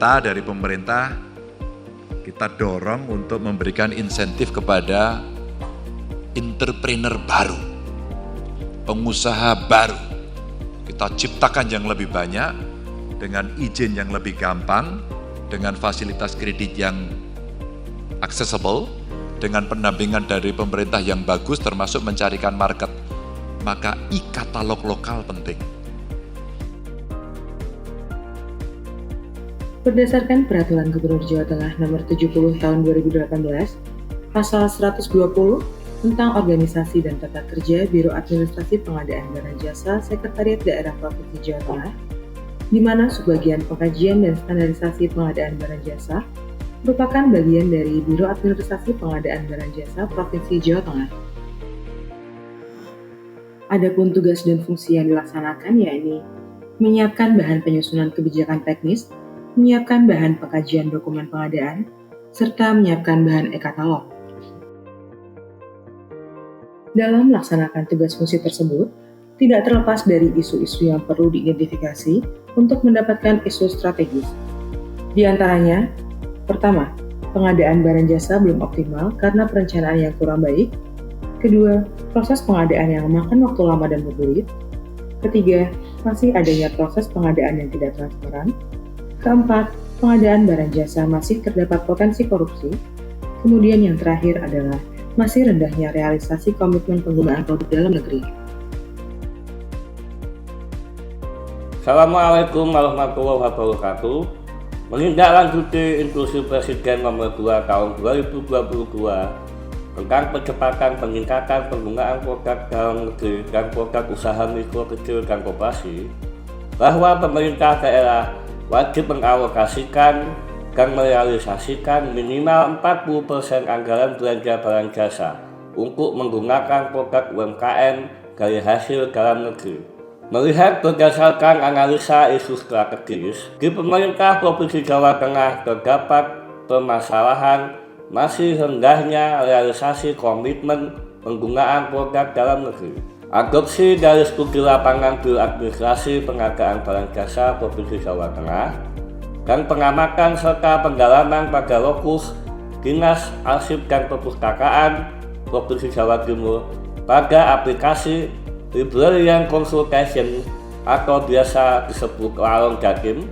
kita dari pemerintah, kita dorong untuk memberikan insentif kepada entrepreneur baru, pengusaha baru. Kita ciptakan yang lebih banyak, dengan izin yang lebih gampang, dengan fasilitas kredit yang accessible, dengan pendampingan dari pemerintah yang bagus termasuk mencarikan market. Maka e-katalog lokal penting. Berdasarkan Peraturan Gubernur Jawa Tengah Nomor 70 Tahun 2018, Pasal 120 tentang Organisasi dan Tata Kerja Biro Administrasi Pengadaan Barang Jasa Sekretariat Daerah Provinsi Jawa Tengah, di mana subbagian pengkajian dan standarisasi pengadaan barang jasa merupakan bagian dari Biro Administrasi Pengadaan Barang Jasa Provinsi Jawa Tengah. Adapun tugas dan fungsi yang dilaksanakan yakni menyiapkan bahan penyusunan kebijakan teknis, menyiapkan bahan pengkajian dokumen pengadaan, serta menyiapkan bahan e-katalog. Dalam melaksanakan tugas fungsi tersebut, tidak terlepas dari isu-isu yang perlu diidentifikasi untuk mendapatkan isu strategis. Di antaranya, pertama, pengadaan barang jasa belum optimal karena perencanaan yang kurang baik. Kedua, proses pengadaan yang memakan waktu lama dan berbelit. Ketiga, masih adanya proses pengadaan yang tidak transparan. Keempat, pengadaan barang jasa masih terdapat potensi korupsi. Kemudian yang terakhir adalah masih rendahnya realisasi komitmen penggunaan produk dalam negeri. Assalamualaikum warahmatullahi wabarakatuh. Menindaklanjuti Instruksi Presiden Nomor 2 Tahun 2022 tentang percepatan peningkatan penggunaan produk dalam negeri dan produk usaha mikro, kecil, dan koperasi, bahwa pemerintah daerah wajib mengalokasikan dan merealisasikan minimal 40% anggaran belanja barang jasa untuk menggunakan produk UMKM dari hasil dalam negeri. Melihat berdasarkan analisa isu strategis, di pemerintah Provinsi Jawa Tengah terdapat permasalahan masih rendahnya realisasi komitmen penggunaan produk dalam negeri. Adopsi dari studi lapangan Biro Administrasi Pengadaan Barang Jasa Provinsi Jawa Tengah dan pengamatan serta pendalaman pada lokus Dinas Arsip dan Perpustakaan Provinsi Jawa Timur pada aplikasi Librarian Consultation atau biasa disebut Warung Jatim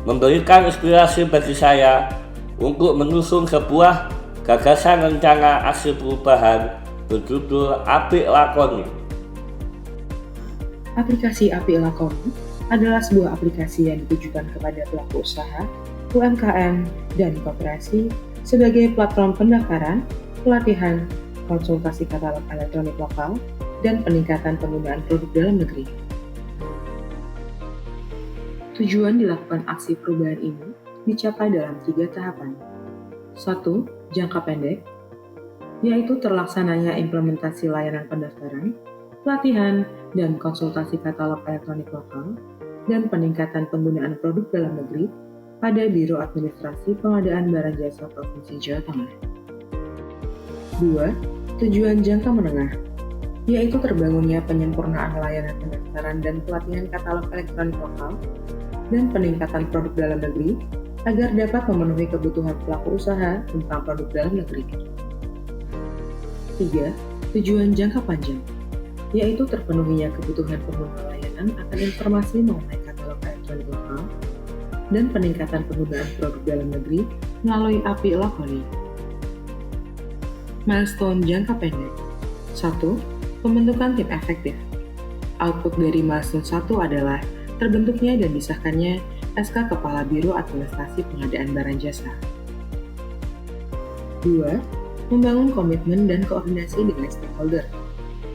memberikan inspirasi bagi saya untuk menyusun sebuah gagasan rencana aksi perubahan berjudul Apik Lakoni. Aplikasi Apik Lakoni adalah sebuah aplikasi yang ditujukan kepada pelaku usaha, UMKM, dan koperasi sebagai platform pendaftaran, pelatihan, konsultasi katalog elektronik lokal, dan peningkatan penggunaan produk dalam negeri. Tujuan dilakukan aksi perubahan ini dicapai dalam 3 tahapan. 1. Jangka pendek, yaitu terlaksananya implementasi layanan pendaftaran, pelatihan, dan konsultasi katalog elektronik lokal, dan peningkatan penggunaan produk dalam negeri pada Biro Administrasi Pengadaan Barang Jasa Provinsi Jawa Tengah. 2. Tujuan jangka menengah, yaitu terbangunnya penyempurnaan layanan pendaftaran dan pelatihan katalog elektronik lokal, dan peningkatan produk dalam negeri agar dapat memenuhi kebutuhan pelaku usaha tentang produk dalam negeri. 3. Tujuan jangka panjang, yaitu terpenuhinya kebutuhan pengguna layanan akan informasi mengenai katalog elektronik lokal dan peningkatan penggunaan produk dalam negeri melalui Apik Lakoni. Milestone jangka pendek. 1. Pembentukan tim efektif. Output dari milestone 1 adalah terbentuknya dan disahkannya SK Kepala Biro Administrasi Pengadaan Barang Jasa. 2. Membangun komitmen dan koordinasi dengan stakeholder.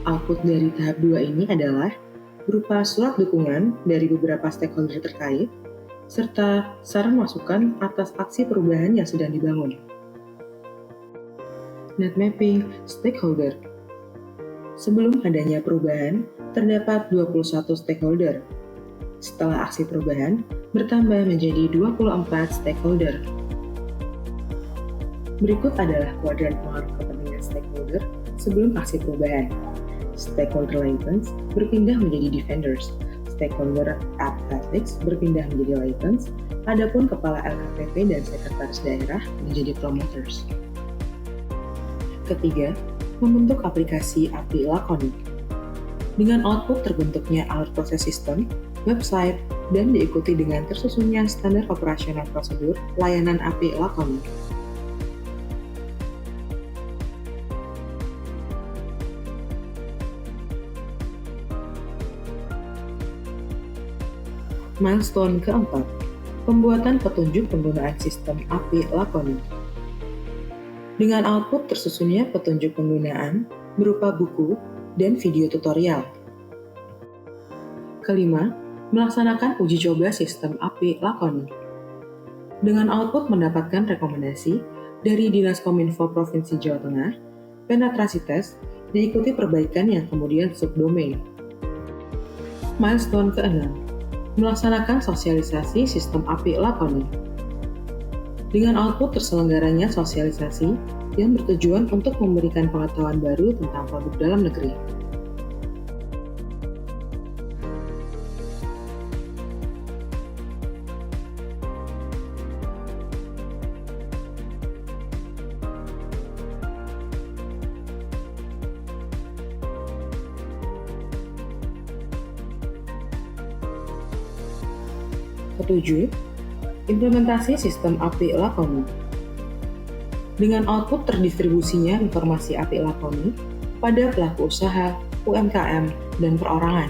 Output dari tahap 2 ini adalah berupa surat dukungan dari beberapa stakeholder terkait, serta saran masukan atas aksi perubahan yang sedang dibangun. Net mapping stakeholder. Sebelum adanya perubahan, terdapat 21 stakeholder. Setelah aksi perubahan, bertambah menjadi 24 stakeholder. Berikut adalah kuadran pengaruh kepentingan stakeholder sebelum aksi perubahan. Stakeholder liaisons berpindah menjadi defenders. stakeholder at Ethics berpindah menjadi license, adapun kepala LKPP dan sekretaris daerah menjadi promoters. Ketiga, membentuk aplikasi API Lakonik. Dengan output terbentuknya alert process system, website, dan diikuti dengan tersusunnya standar operasional prosedur layanan API Lakonik. Milestone keempat, pembuatan petunjuk penggunaan sistem API Lakonik. Dengan output tersusunnya petunjuk penggunaan berupa buku dan video tutorial. Kelima, melaksanakan uji coba sistem API Lakonik. Dengan output mendapatkan rekomendasi dari Dinas Kominfo Provinsi Jawa Tengah, penetrasi tes, diikuti perbaikan yang kemudian subdomain. Milestone keenam, melaksanakan sosialisasi sistem API Lakonik. Dengan output terselenggaranya sosialisasi yang bertujuan untuk memberikan pengetahuan baru tentang produk dalam negeri. Ketujuh, implementasi sistem API Lakonik. Dengan output terdistribusinya informasi API Lakonik pada pelaku usaha, UMKM, dan perorangan.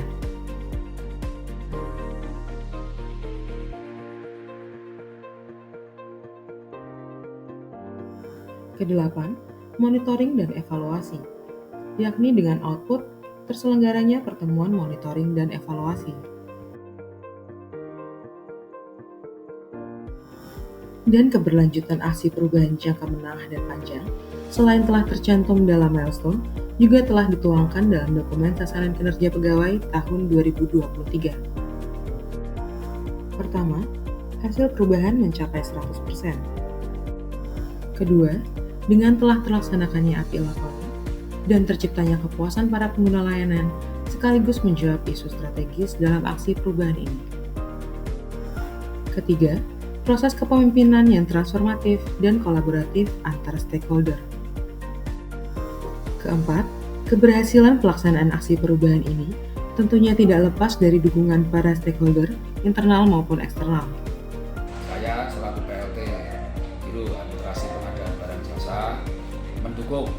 Kedelapan, monitoring dan evaluasi, yakni dengan output terselenggaranya pertemuan monitoring dan evaluasi. Dan keberlanjutan aksi perubahan jangka menengah dan panjang, selain telah tercantum dalam milestone, juga telah dituangkan dalam dokumen sasaran kinerja pegawai tahun 2023. Pertama, hasil perubahan mencapai 100%. Kedua, dengan telah terlaksanakannya API Lakonik dan terciptanya kepuasan para pengguna layanan, sekaligus menjawab isu strategis dalam aksi perubahan ini. Ketiga, proses kepemimpinan yang transformatif dan kolaboratif antar stakeholder. Keempat, keberhasilan pelaksanaan aksi perubahan ini tentunya tidak lepas dari dukungan para stakeholder internal maupun eksternal. Saya selaku PLT Biro Administrasi Pengadaan Barang Jasa mendukung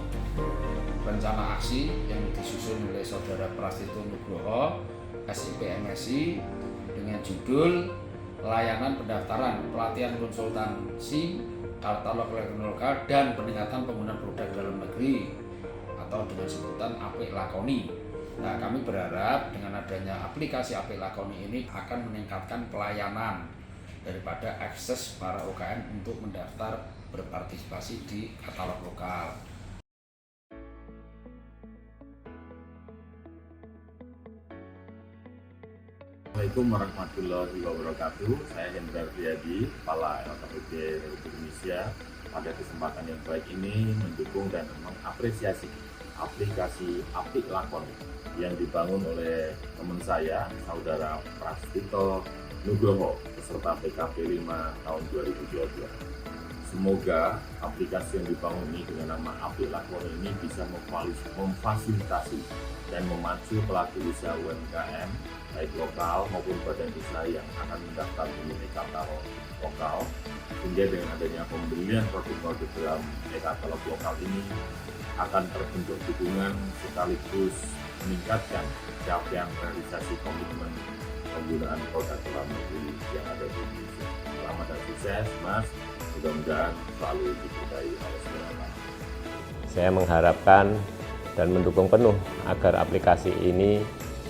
rencana aksi yang disusun oleh Saudara Prastito Nugroho, SIP MSI, dengan judul Layanan Pendaftaran Pelatihan Konsultansi Katalog Elektronik Lokal dan Peningkatan Penggunaan Produk Dalam Negeri atau dengan sebutan API Lakoni. Nah, kami berharap dengan adanya aplikasi API Lakoni ini akan meningkatkan pelayanan daripada akses para UKM untuk mendaftar berpartisipasi di katalog lokal. Assalamualaikum warahmatullahi wabarakatuh. Saya Hendra Riyadi, Kepala LKPP Republik Indonesia. Pada kesempatan yang baik ini mendukung dan mengapresiasi aplikasi API Lakonik yang dibangun oleh teman saya, Saudara Prastito Nugroho, peserta PKP 5 tahun 2022. Semoga aplikasi yang dibangun ini dengan nama API Lakonik ini bisa memfasilitasi dan memacu pelaku usaha UMKM baik lokal maupun badan usaha yang akan mendaftar memiliki katalog lokal, sehingga dengan adanya pembelian produk-produk dalam katalog lokal ini akan terbentuk dukungan sekaligus meningkatkan capaian realisasi komitmen penggunaan produk dalam negeri yang ada di Indonesia. Selamat dan sukses, Mas. Mudah-mudahan selalu diberkahi Allah SWT. Saya mengharapkan dan mendukung penuh agar aplikasi ini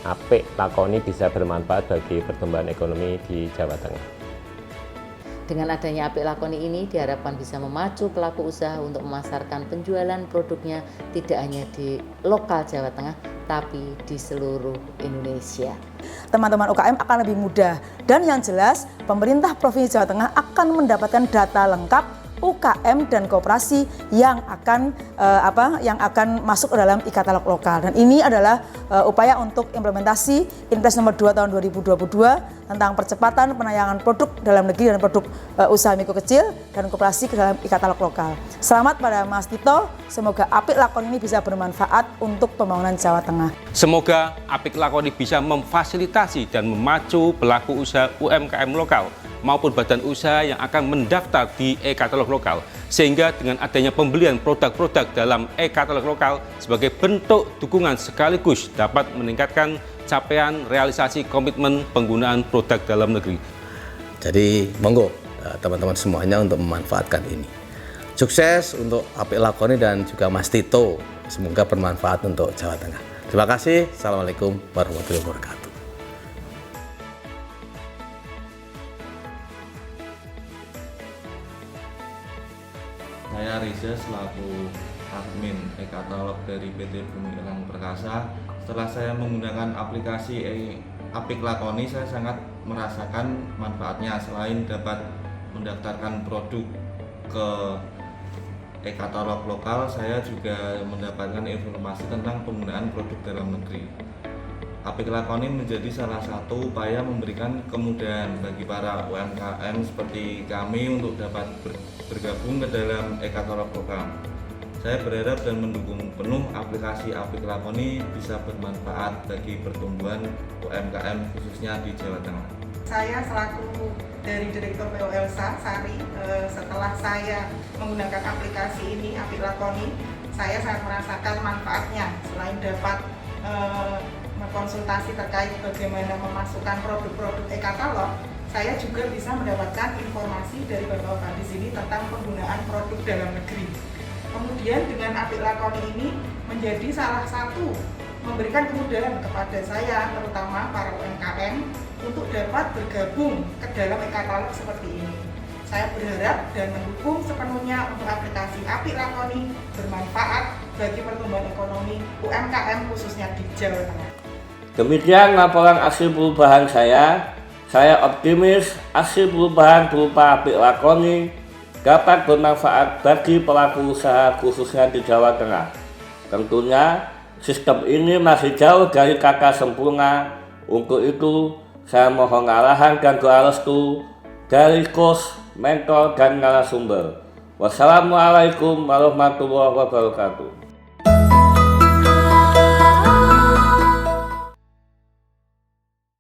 API Lakoni bisa bermanfaat bagi pertumbuhan ekonomi di Jawa Tengah. Dengan adanya API Lakoni ini diharapkan bisa memacu pelaku usaha untuk memasarkan penjualan produknya tidak hanya di lokal Jawa Tengah, tapi di seluruh Indonesia. Teman-teman UKM akan lebih mudah dan yang jelas pemerintah Provinsi Jawa Tengah akan mendapatkan data lengkap UKM dan koperasi yang akan masuk ke dalam e-katalog lokal. Dan ini adalah upaya untuk implementasi Inpres nomor 2 tahun 2022 tentang percepatan penayangan produk dalam negeri dan produk usaha mikro kecil dan koperasi ke dalam e-katalog lokal. Selamat pada Mas Tito, semoga Apik Lakoni ini bisa bermanfaat untuk pembangunan Jawa Tengah. Semoga Apik Lakoni bisa memfasilitasi dan memacu pelaku usaha UMKM lokal maupun badan usaha yang akan mendaftar di e-katalog lokal, sehingga dengan adanya pembelian produk-produk dalam e-katalog lokal sebagai bentuk dukungan sekaligus dapat meningkatkan capaian realisasi komitmen penggunaan produk dalam negeri. Jadi monggo teman-teman semuanya untuk memanfaatkan ini. Sukses untuk Apik Lakoni dan juga Mas Tito, semoga bermanfaat untuk Jawa Tengah. Terima kasih. Assalamualaikum warahmatullahi wabarakatuh. Saya Riza selaku admin e-katalog dari PT Bumi Elang Perkasa. Setelah saya menggunakan aplikasi Apik Lakoni, saya sangat merasakan manfaatnya. Selain dapat mendaftarkan produk ke e-katalog lokal, saya juga mendapatkan informasi tentang penggunaan produk dalam negeri. Apik Lakoni menjadi salah satu upaya memberikan kemudahan bagi para UMKM seperti kami untuk dapat bergabung ke dalam e-katalog lokal. Saya berharap dan mendukung penuh aplikasi Apik Lakoni bisa bermanfaat bagi pertumbuhan UMKM khususnya di Jawa Tengah. Saya selaku dari Direktur PO Elsa Sari, setelah saya menggunakan aplikasi ini Apik Lakoni, saya sangat merasakan manfaatnya. Selain dapat konsultasi terkait bagaimana memasukkan produk-produk e-katalog, saya juga bisa mendapatkan informasi dari Bapak-Bapak di sini tentang penggunaan produk dalam negeri. Kemudian dengan Apik Lakoni ini menjadi salah satu memberikan kemudahan kepada saya, terutama para UMKM, untuk dapat bergabung ke dalam e-katalog seperti ini. Saya berharap dan mendukung sepenuhnya untuk aplikasi Apik Lakoni bermanfaat bagi pertumbuhan ekonomi UMKM khususnya di Jawa Tengah. Demikian laporan aksi perubahan saya. Saya optimis aksi perubahan berupa Apik Lakoni dapat bermanfaat bagi pelaku usaha khususnya di Jawa Tengah. Tentunya sistem ini masih jauh dari kata sempurna. Untuk itu saya mohon arahan dan doa restu dari coach, mentor, dan narasumber. Wassalamualaikum warahmatullahi wabarakatuh.